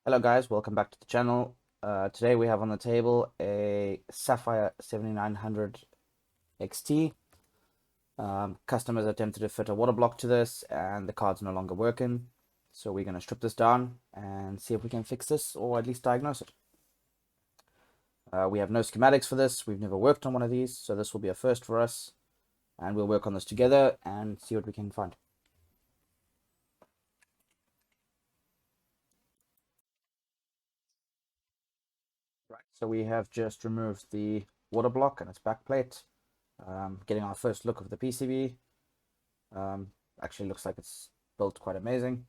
Hello guys, welcome back to the channel. Today we have on the table a Sapphire 7900 XT. Customers attempted to fit a water block to this and the card's no longer working. So we're going to strip this down and see if we can fix this or at least diagnose it. We have no schematics for this. We've never worked on one of these, so this will be a first for us. And we'll work on this together and see what we can find. Right, so we have just removed the water block and its back plate. Getting our first look of the PCB. Actually looks like it's built quite amazing.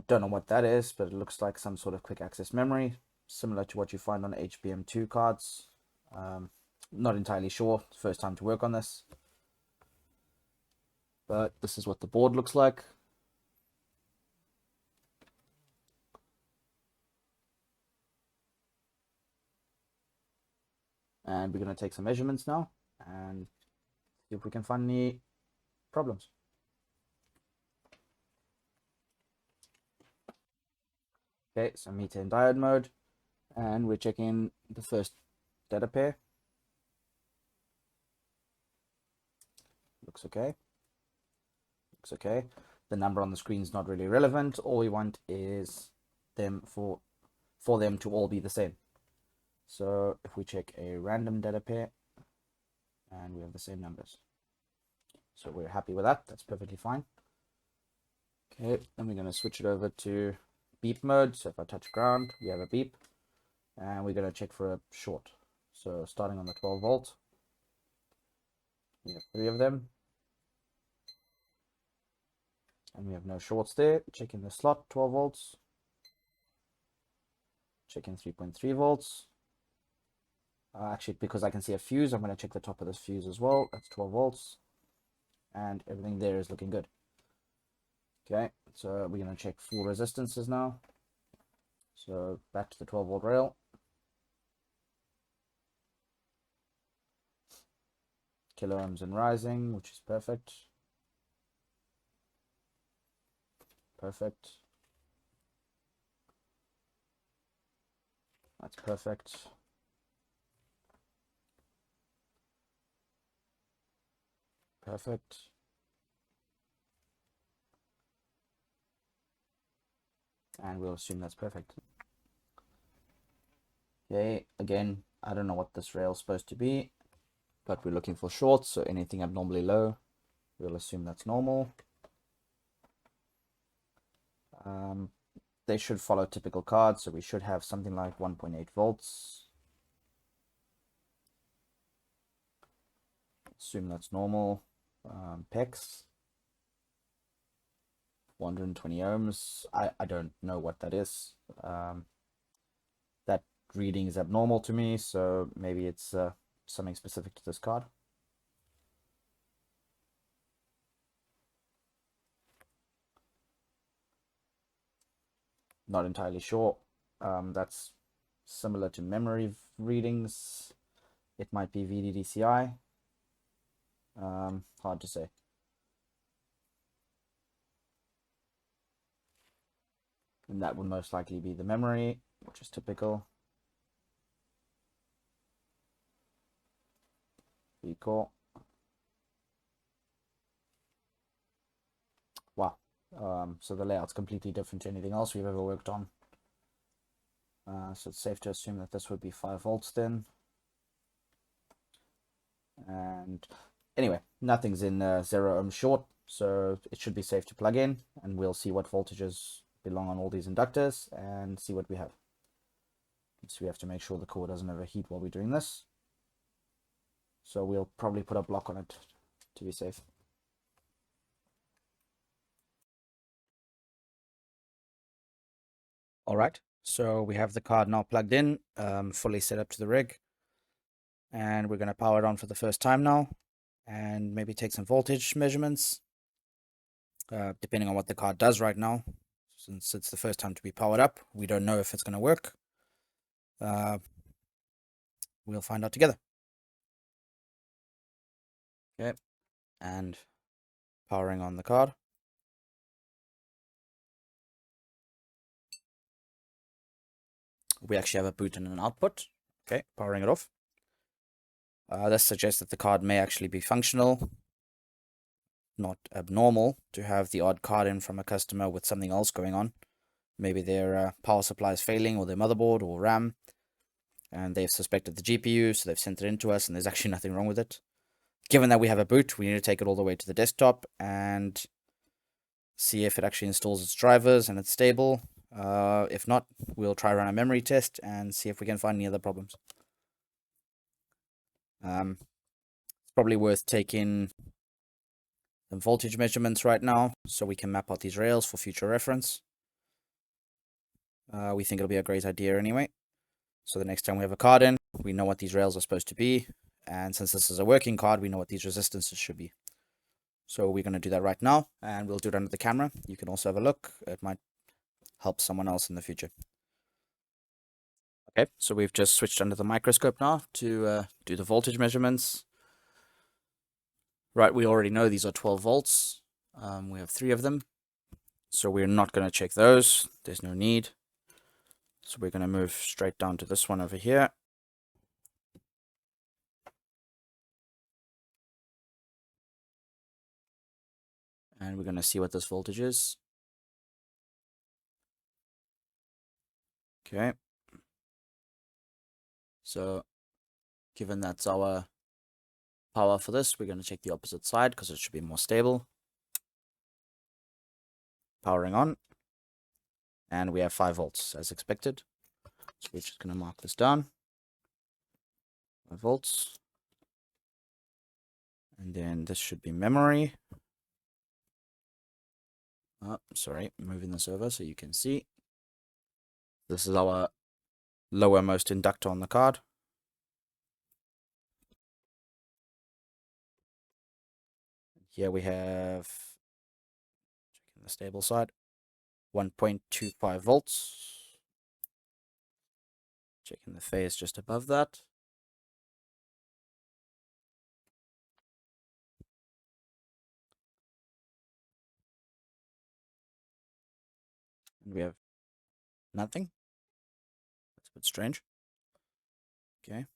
Don't know what that is, but it looks like some sort of quick access memory, similar to what you find on HBM2 cards. Not entirely sure, first time to work on this. But this is what the board looks like. And we're going to take some measurements now and see if we can find any problems. Okay, so meter in diode mode, and we're checking the first data pair. Looks okay. Looks okay. The number on the screen is not really relevant. All we want is them for them to all be the same. So if we check a random data pair, and we have the same numbers. So we're happy with that. That's perfectly fine. Okay, then we're going to switch it over to beep mode. So if I touch ground, we have a beep. And we're going to check for a short. So starting on the 12 volt, we have 3 of them. And we have no shorts there. Checking the slot, 12 volts. Checking 3.3 volts. Actually, because I can see a fuse, I'm going to check the top of this fuse as well. That's 12 volts. And everything there is looking good. Okay, so we're going to check full resistances now. So back to the 12 volt rail. Kilo ohms and rising, which is perfect. Perfect. That's perfect. Perfect. And we'll assume that's perfect. Okay, again, I don't know what this rail is supposed to be, but we're looking for shorts, so anything abnormally low, we'll assume that's normal. They should follow typical cards, so we should have something like 1.8 volts. Assume that's normal. PEX, 120 ohms. I don't know what that is. That reading is abnormal to me, so maybe it's something specific to this card. Not entirely sure. That's similar to memory readings. It might be VDDCI. Hard to say. And that would most likely be the memory, which is typical. Recall. Wow. So the layout's completely different to anything else we've ever worked on. So it's safe to assume that this would be 5 volts then. And anyway, nothing's in 0 ohm short, so it should be safe to plug in, and we'll see what voltages belong on all these inductors and see what we have. So we have to make sure the core doesn't overheat while we're doing this. So we'll probably put a block on it to be safe. All right, so we have the card now plugged in, fully set up to the rig. And we're going to power it on for the first time now and maybe take some voltage measurements, depending on what the card does right now. Since it's the first time to be powered up, we don't know if it's going to work. We'll find out together. Okay, and powering on the card. we actually have a boot and an output. Okay, powering it off. This suggests that the card may actually be functional, not abnormal to have the odd card in from a customer with something else going on. Maybe their power supply is failing, or their motherboard or RAM, and they've suspected the GPU, so they've sent it into us, and there's actually nothing wrong with it. Given that we have a boot, we need to take it all the way to the desktop and see if it actually installs its drivers and it's stable. If not, we'll try run a memory test and see if we can find any other problems. It's probably worth taking some voltage measurements right now so we can map out these rails for future reference. We think it'll be a great idea anyway. So the next time we have a card in, we know what these rails are supposed to be. And since this is a working card, we know what these resistances should be. So we're going to do that right now, and we'll do it under the camera. You can also have a look. It might help someone else in the future. Okay, so we've just switched under the microscope now to do the voltage measurements. Right, we already know these are 12 volts. We have 3 of them. So we're not going to check those. There's no need. So we're going to move straight down to this one over here. And we're going to see what this voltage is. Okay. So given that's our power for this, we're going to check the opposite side because it should be more stable. Powering on. And we have 5 volts as expected. So we're just going to mark this down. 5 volts. And then this should be memory. Oh, sorry, moving this over so you can see. This is our lowermost inductor on the card. Here we have, checking the stable side, 1.25 volts. Checking the phase just above that. And we have nothing. That's a bit strange. Okay.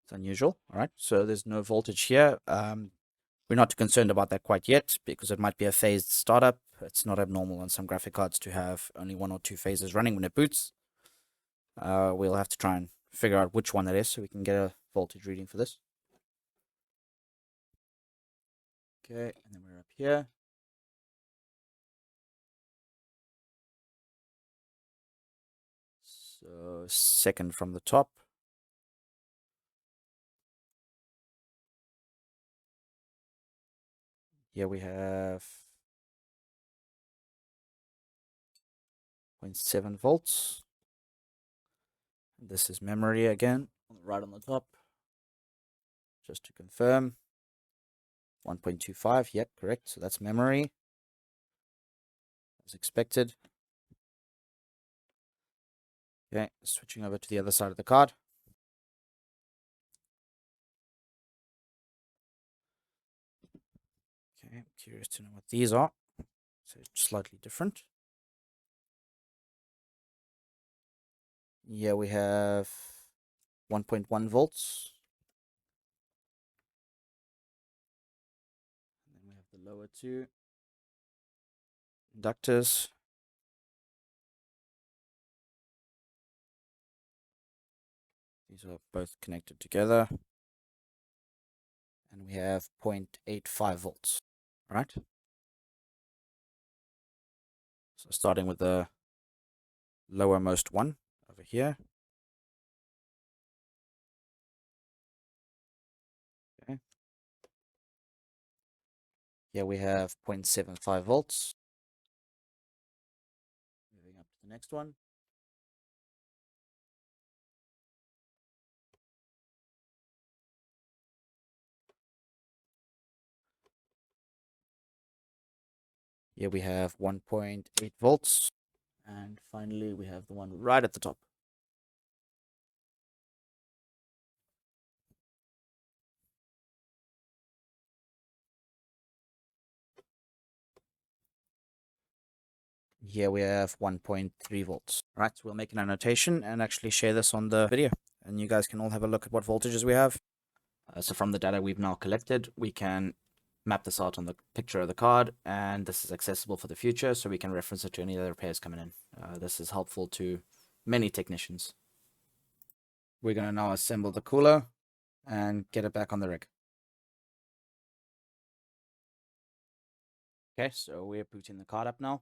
It's unusual. All right. So there's no voltage here. We're not too concerned about that quite yet because it might be a phased startup. It's not abnormal on some graphic cards to have only 1 or 2 phases running when it boots. We'll have to try and figure out which one that is so we can get a voltage reading for this. Okay, and then we're up here. So second from the top. Here we have 0.7 volts. This is memory again, right on the top. Just to confirm. 1.25, yep, correct. So that's memory. As expected. Okay, switching over to the other side of the card. Okay, I'm curious to know what these are. So slightly different. Yeah, we have 1.1 volts. And then we have the lower 2 inductors. These are both connected together. And we have 0.85 volts. All right. So starting with the lowermost one over here. Okay. Here we have 0.75 volts. Moving up to the next one. Here we have 1.8 volts. And finally, we have the one right at the top. here we have 1.3 volts. Right, so we'll make an annotation and actually share this on the video, and you guys can all have a look at what voltages we have. So from the data we've now collected, we can map this out on the picture of the card, and this is accessible for the future, so we can reference it to any other repairs coming in. This is helpful to many technicians. We're going to now assemble the cooler and get it back on the rig. Okay, so we're booting the card up now.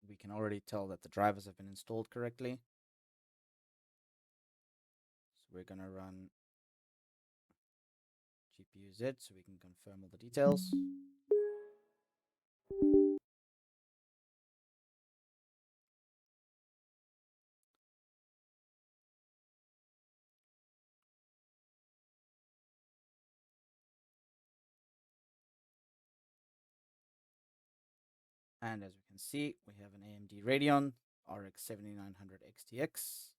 We can already tell that the drivers have been installed correctly. So we're going to run GPU Z so we can confirm all the details. And as we can see, we have an AMD Radeon RX 7900 XTX.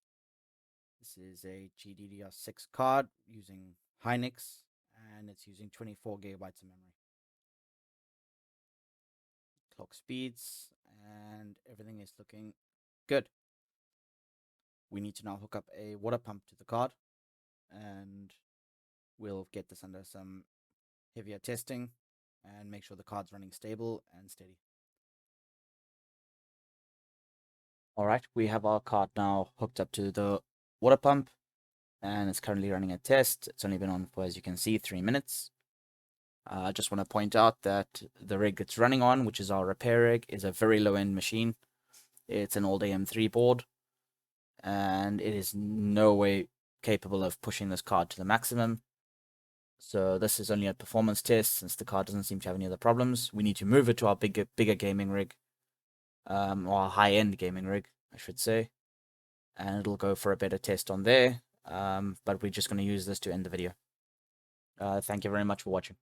This is a GDDR6 card using Hynix, and it's using 24 gigabytes of memory. Clock speeds, and everything is looking good. We need to now hook up a water pump to the card, and we'll get this under some heavier testing and make sure the card's running stable and steady. All right, we have our card now hooked up to the water pump, and it's currently running a test. It's only been on for, as you can see, 3 minutes. I just want to point out that the rig it's running on, which is our repair rig, is a very low-end machine. It's an old AM3 board, and it is no way capable of pushing this card to the maximum. So this is only a performance test, since the card doesn't seem to have any other problems. We need to move it to our bigger gaming rig, or a high-end gaming rig, I should say, and it'll go for a better test on there. But we're just going to use this to end the video. Thank you very much for watching.